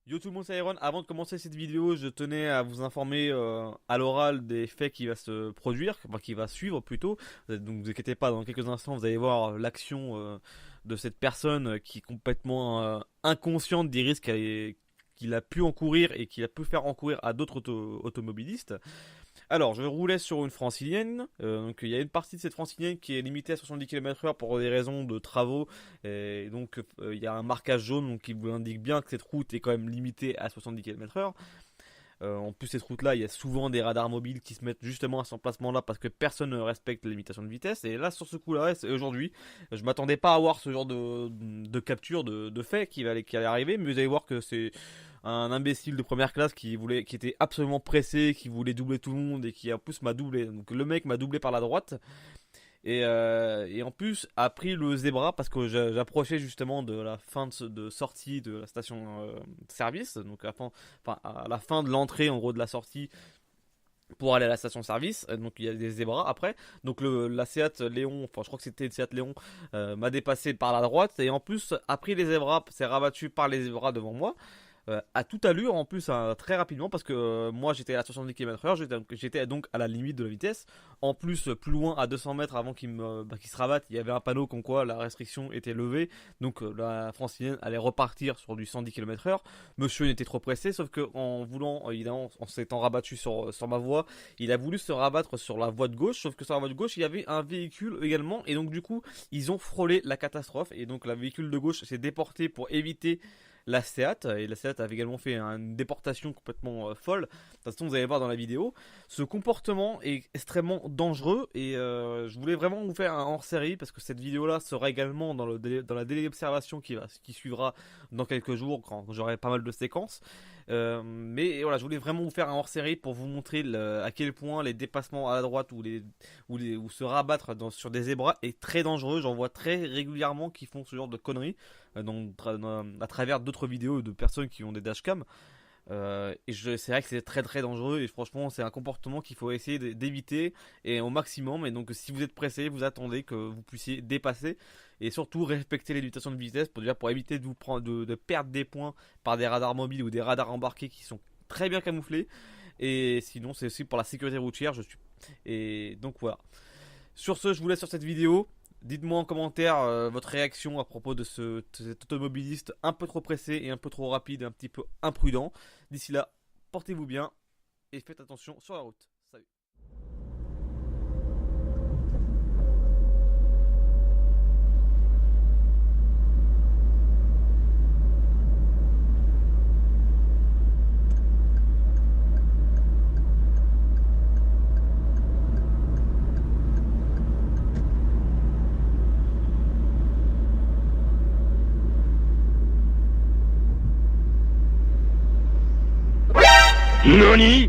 Yo tout le monde, c'est Iron. Avant de commencer cette vidéo, je tenais à vous informer à l'oral des faits qui va se produire, enfin qui va suivre plutôt. Donc vous inquiétez pas, dans quelques instants vous allez voir l'action de cette personne qui est complètement inconsciente des risques qu'il a pu encourir et qu'il a pu faire encourir à d'autres automobilistes. Alors, je roulais sur une francilienne. Donc, il y a une partie de cette francilienne qui est limitée à 70 km/h pour des raisons de travaux. Et donc, il y a un marquage jaune donc, qui vous indique bien que cette route est quand même limitée à 70 km/h. En plus, cette route-là, il y a souvent des radars mobiles qui se mettent justement à cet emplacement-là parce que personne ne respecte la limitation de vitesse. Et là, sur ce coup-là, aujourd'hui, je m'attendais pas à avoir ce genre de capture de fait qui allait arriver, mais vous allez voir que c'est un imbécile de première classe qui était absolument pressé, qui voulait doubler tout le monde et qui en plus m'a doublé. Donc le mec m'a doublé par la droite. Et en plus a pris le zébra parce que j'approchais justement de la fin de sortie de la station service, donc à la fin de l'entrée en gros de la sortie pour aller à la station service. Donc il y a des zébras après. Donc la Seat Léon, enfin je crois que c'était une Seat Léon, m'a dépassé par la droite et en plus a pris les zébras, s'est rabattu par les zébras devant moi à toute allure en plus très rapidement parce que moi j'étais à 70 km/h, j'étais donc à la limite de la vitesse. En plus plus loin à 200 mètres avant qu'il se rabatte, il y avait un panneau comme quoi la restriction était levée, donc la francilienne allait repartir sur du 110 km/h. Monsieur n'était trop pressé, sauf que en voulant évidemment en s'étant rabattu sur ma voie, il a voulu se rabattre sur la voie de gauche, sauf que sur la voie de gauche il y avait un véhicule également et donc du coup ils ont frôlé la catastrophe et donc la véhicule de gauche s'est déporté pour éviter la Seat, et la Seat avait également fait une déportation complètement folle. De toute façon, vous allez voir dans la vidéo. Ce comportement est extrêmement dangereux et je voulais vraiment vous faire un hors-série parce que cette vidéo-là sera également dans la d'observation qui suivra dans quelques jours quand j'aurai pas mal de séquences. Mais voilà, je voulais vraiment vous faire un hors-série pour vous montrer à quel point les dépassements à la droite ou se rabattre sur des zébras est très dangereux. J'en vois très régulièrement qui font ce genre de conneries à travers d'autres vidéos de personnes qui ont des dashcams. C'est vrai que c'est très très dangereux et franchement c'est un comportement qu'il faut essayer d'éviter et au maximum. Et donc si vous êtes pressé, vous attendez que vous puissiez dépasser et surtout respecter les limitations de vitesse pour éviter de vous prendre de perdre des points par des radars mobiles ou des radars embarqués qui sont très bien camouflés. Et sinon c'est aussi pour la sécurité routière. Et donc voilà. Sur ce, je vous laisse sur cette vidéo. Dites-moi en commentaire votre réaction à propos de cet automobiliste un peu trop pressé et un peu trop rapide et un petit peu imprudent. D'ici là, portez-vous bien et faites attention sur la route. Salut. NANI